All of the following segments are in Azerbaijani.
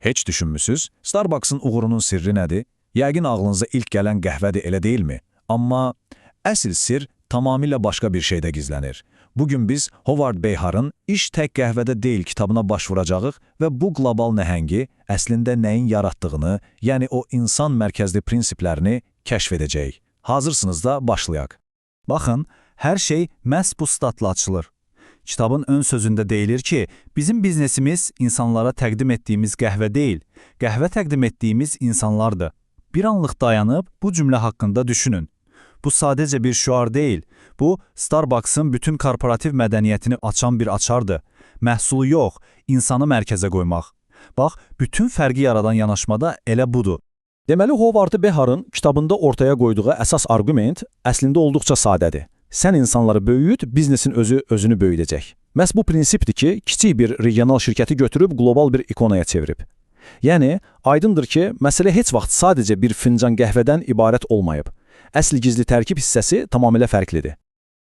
Heç düşünmüsüz, Starbucks'ın uğurunun sirri nədir? Yəqin ağlınıza ilk gələn qəhvədir, elə deyilmi? Amma əsl sir tamamilə başqa bir şeydə gizlənir. Bugün biz Howard Behar'ın İş Tək Qəhvədə Deyil kitabına baş vuracağıq və bu qlobal nəhəngi əslində nəyin yaratdığını, yəni o insan mərkəzli prinsiplərini kəşf edəcəyik. Hazırsınız da başlayaq. Baxın, hər şey məhz bu statla açılır. Kitabın ön sözündə deyilir ki, bizim biznesimiz insanlara təqdim etdiyimiz qəhvə deyil, qəhvə təqdim etdiyimiz insanlardır. Bir anlıq dayanıb bu cümlə haqqında düşünün. Bu sadəcə bir şüar deyil, bu Starbucks'ın bütün korporativ mədəniyyətini açan bir açardır. Məhsulu yox, insanı mərkəzə qoymaq. Bax, bütün fərqi yaradan yanaşmada elə budur. Deməli, Howard Behar'ın kitabında ortaya qoyduğu əsas arqument əslində olduqca sadədir. Sən insanları böyüt, biznesin özünü böyüdəcək. Məhz bu prinsipdir ki, kiçik bir regional şirkəti götürüb qlobal bir ikonaya çevirib. Yəni, aydındır ki, məsələ heç vaxt sadəcə bir fincan qəhvədən ibarət olmayıb. Əsl gizli tərkib hissəsi tamamilə fərqlidir.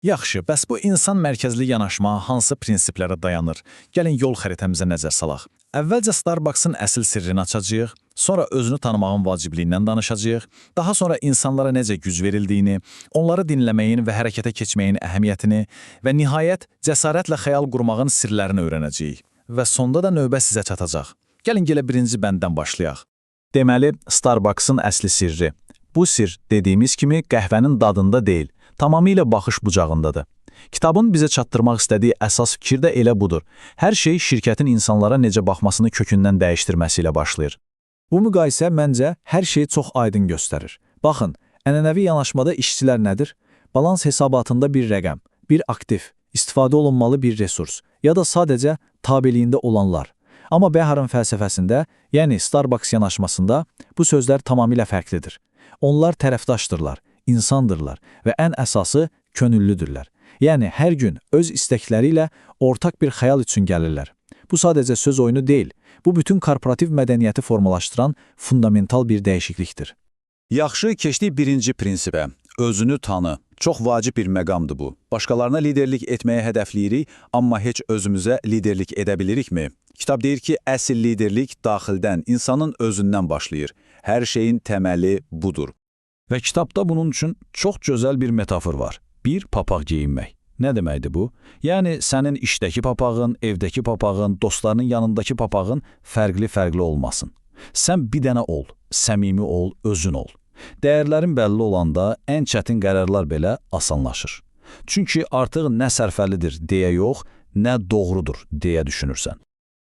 Yaxşı, bəs bu insan mərkəzli yanaşma hansı prinsiplərə dayanır? Gəlin yol xəritəmizə nəzər salaq. Əvvəlcə Starbucks'ın əsl sirrini açacağıq, sonra özünü tanımağın vacibliyindən danışacağıq, daha sonra insanlara necə güc verildiyini, onları dinləməyin və hərəkətə keçməyin əhəmiyyətini və nihayət cəsarətlə xəyal qurmağın sirlərini öyrənəcəyik. Və sonda da növbə sizə çatacaq. Gəlin gələ birinci bəndən başlayaq. Deməli, Starbucks'ın əsli sirri. Bu sir, dediyimiz kimi, qəhvənin dadında deyil, tamamilə baxış bucağındadır. Kitabın bizə çatdırmaq istədiyi əsas fikir də elə budur. Hər şey şirkətin insanlara necə baxmasını kökündən dəyişdirməsi ilə başlayır. Bu müqayisə məncə hər şeyi çox aydın göstərir. Baxın, ənənəvi yanaşmada işçilər nədir? Balans hesabatında bir rəqəm, bir aktiv, istifadə olunmalı bir resurs ya da sadəcə tabeliyində olanlar. Amma Behar'ın fəlsəfəsində, yəni Starbucks yanaşmasında bu sözlər tamamilə fərqlidir. Onlar tərəfdaşdırlar, insandırlar və ən əsası könüllüdürlər. Yəni, hər gün öz istəkləri ilə ortaq bir xəyal üçün gəlirlər. Bu sadəcə söz oyunu deyil, bu bütün korporativ mədəniyyəti formalaşdıran fundamental bir dəyişiklikdir. Yaxşı, keçdik birinci prinsipə. Özünü tanı. Çox vacib bir məqamdır bu. Başqalarına liderlik etməyə hədəfləyirik, amma heç özümüzə liderlik edə bilirikmi? Kitab deyir ki, əsl liderlik daxildən, insanın özündən başlayır. Hər şeyin təməli budur. Və kitabda bunun üçün çox gözəl bir metafor var. Bir papaq geyinmək. Nə deməkdir bu? Yəni, sənin işdəki papağın, evdəki papağın, dostlarının yanındakı papağın fərqli-fərqli olmasın. Sən bir dənə ol, səmimi ol, özün ol. Dəyərlərin bəlli olanda ən çətin qərarlar belə asanlaşır. Çünki artıq nə sərfəlidir deyə yox, nə doğrudur deyə düşünürsən.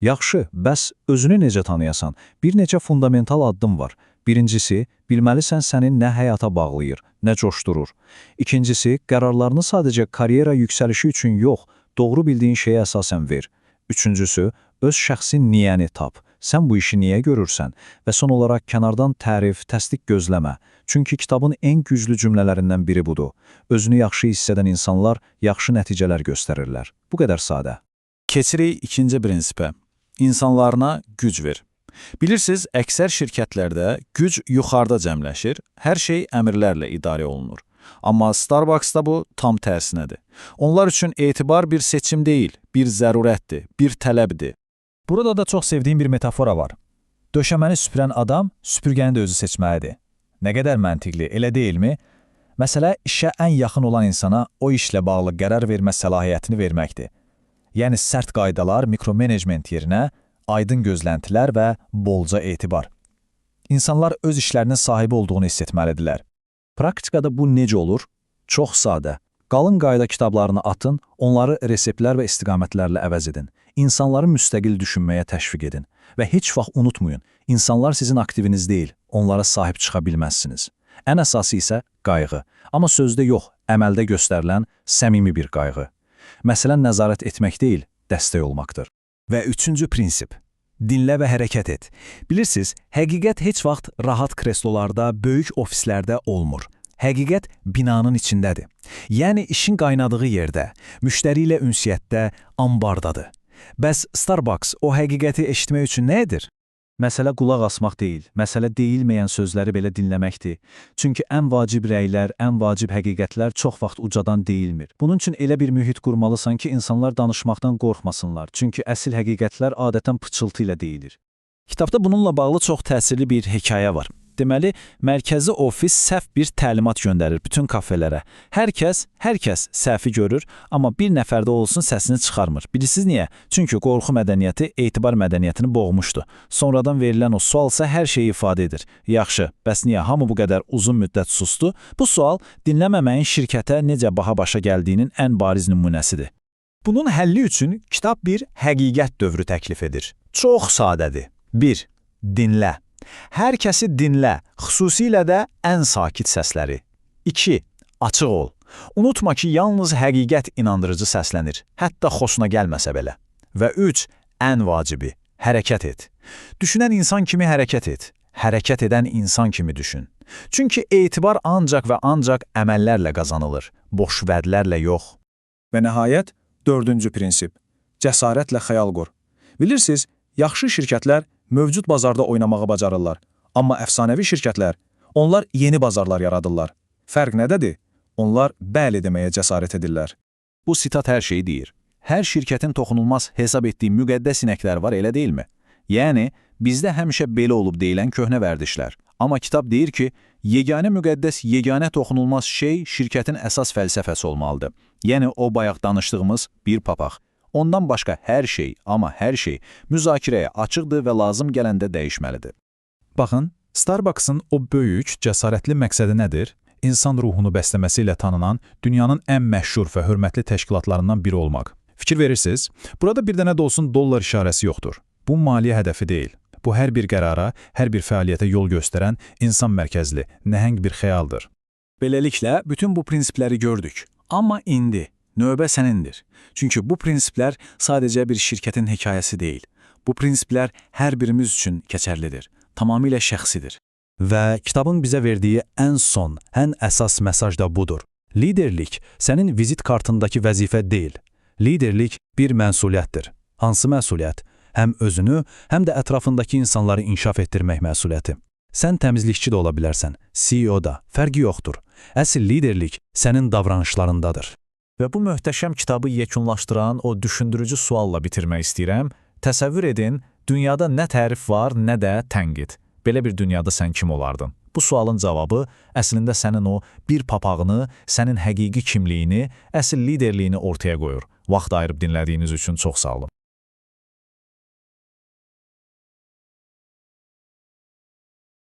Yaxşı, bəs özünü necə tanıyasan? Bir neçə fundamental addım var. Birincisi, bilməlisən səni nə həyata bağlayır, nə coşdurur. İkincisi, qərarlarını sadəcə karyera yüksəlişi üçün yox, doğru bildiyin şeyə əsasən ver. Üçüncüsü, öz şəxsi niyəni tap. Sən bu işi niyə görürsən? Və son olaraq kənardan tərif, təsdiq gözləmə. Çünki kitabın ən güclü cümlələrindən biri budur. Özünü yaxşı hiss edən insanlar yaxşı nəticələr göstərirlər. Bu qədər sadə. Keçirik ikinci prinsipə. İnsanlarına güc ver. Bilirsiniz, əksər şirkətlərdə güc yuxarıda cəmləşir, hər şey əmrlərlə idarə olunur. Amma Starbucks'da bu tam tərsinədir. Onlar üçün etibar bir seçim deyil, bir zərurətdir, bir tələbdir. Burada da çox sevdiyim bir metafora var. Döşəməni süpürən adam süpürgəni də özü seçməlidir. Nə qədər məntiqli, elə deyilmi? Məsələ işə ən yaxın olan insana o işlə bağlı qərar vermə səlahiyyətini verməkdir. Yəni sərt qaydalar, mikromenecment yerinə aydın gözləntilər və bolca etibar. İnsanlar öz işlərinin sahibi olduğunu hiss etməlidirlər. Praktikada bu necə olur? Çox sadə. Qalın qayda kitablarını atın, onları reseptlər və istiqamətlərlə əvəz edin. İnsanları müstəqil düşünməyə təşviq edin. Və heç vaxt unutmayın, insanlar sizin aktiviniz deyil, onlara sahib çıxa bilməzsiniz. Ən əsası isə qayğı. Amma sözdə yox, əməldə göstərilən səmimi bir qayğı. Məsələn, nəzarət etmək deyil, dəstək olmaqdır. Və üçüncü prinsip. Dinlə və hərəkət et. Bilirsiniz, həqiqət heç vaxt rahat kreslolarda, böyük ofislərdə olmur. Həqiqət binanın içindədir. Yəni işin qaynadığı yerdə, müştəri ilə ünsiyyətdə, ambardadır. Bəs Starbucks o həqiqəti eşitmək üçün nə edir? Məsələ qulaq asmaq deyil, məsələ deyilməyən sözləri belə dinləməkdir. Çünki ən vacib rəylər, ən vacib həqiqətlər çox vaxt ucadan deyilmir. Bunun üçün elə bir mühit qurmalısan ki, insanlar danışmaqdan qorxmasınlar. Çünki əsl həqiqətlər adətən pıçıltı ilə deyilir. Kitabda bununla bağlı çox təsirli bir hekayə var. Deməli, mərkəzi ofis səhv bir təlimat göndərir bütün kafelərə. Hər kəs səhvi görür, amma bir nəfər də olsun səsini çıxarmır. Bilirsiniz niyə? Çünki qorxu mədəniyyəti etibar mədəniyyətini boğmuşdu. Sonradan verilən o sualsa hər şeyi ifadə edir. Yaxşı, bəs niyə hamı bu qədər uzun müddət susdu? Bu sual dinləməməyin şirkətə necə baha başa gəldiyinin ən bariz nümunəsidir. Bunun həlli üçün kitab bir həqiqət dövrü təklif edir. Çox sadədir. 1. Dinlə. Hər kəsi dinlə, xüsusilə də ən sakit səsləri. 2. Açıq ol. Unutma ki, yalnız həqiqət inandırıcı səslənir, hətta xoşuna gəlməsə belə. Və 3. Ən vacibi, hərəkət et. Düşünən insan kimi hərəkət et. Hərəkət edən insan kimi düşün. Çünki etibar ancaq və ancaq əməllərlə qazanılır, boş vədlərlə yox. Və nəhayət, 4-cü prinsip. Cəsarətlə xəyal qur. Bilirsiniz, yaxşı şirkətlər mövcud bazarda oynamağı bacarırlar. Amma əfsanəvi şirkətlər, onlar yeni bazarlar yaradırlar. Fərq nədədir? Onlar bəli deməyə cəsarət edirlər. Bu sitat hər şeyi deyir. Hər şirkətin toxunulmaz hesab etdiyi müqəddəs inəklər var, elə deyilmi? Yəni, bizdə həmişə belə olub deyilən köhnə vərdişlər. Amma kitab deyir ki, yeganə müqəddəs, yeganə toxunulmaz şey şirkətin əsas fəlsəfəsi olmalıdır. Yəni, o bayaq danışdığımız bir papaq. Ondan başqa hər şey, amma hər şey müzakirəyə açıqdır və lazım gələndə dəyişməlidir. Baxın, Starbucks'ın o böyük, cəsarətli məqsədi nədir? İnsan ruhunu bəsləməsi ilə tanınan dünyanın ən məşhur və hörmətli təşkilatlarından biri olmaq. Fikir verirsiniz, burada bir dənə də olsun dollar işarəsi yoxdur. Bu maliyyə hədəfi deyil. Bu hər bir qərara, hər bir fəaliyyətə yol göstərən insan mərkəzli, nəhəng bir xəyaldır. Beləliklə, bütün bu prinsipləri gördük. Amma indi növbə sənindir. Çünki bu prinsiplər sadəcə bir şirkətin hekayəsi deyil. Bu prinsiplər hər birimiz üçün keçərlidir. Tamamilə şəxsidir. Və kitabın bizə verdiyi ən son, ən əsas mesaj da budur. Liderlik sənin vizit kartındakı vəzifə deyil. Liderlik bir məsuliyyətdir. Hansı məsuliyyət? Həm özünü, həm də ətrafındakı insanları inkişaf etdirmək məsuliyyəti. Sən təmizlikçi də ola bilərsən, CEO da, fərqi yoxdur. Əsl liderlik sənin davranışlarındadır. Və bu möhtəşəm kitabı yekunlaşdıran o düşündürücü sualla bitirmək istəyirəm. Təsəvvür edin, dünyada nə tərif var, nə də tənqid. Belə bir dünyada sən kim olardın? Bu sualın cavabı əslində sənin o bir papağını, sənin həqiqi kimliyini, əsl liderliyini ortaya qoyur. Vaxt ayırıb dinlədiyiniz üçün çox sağ olun.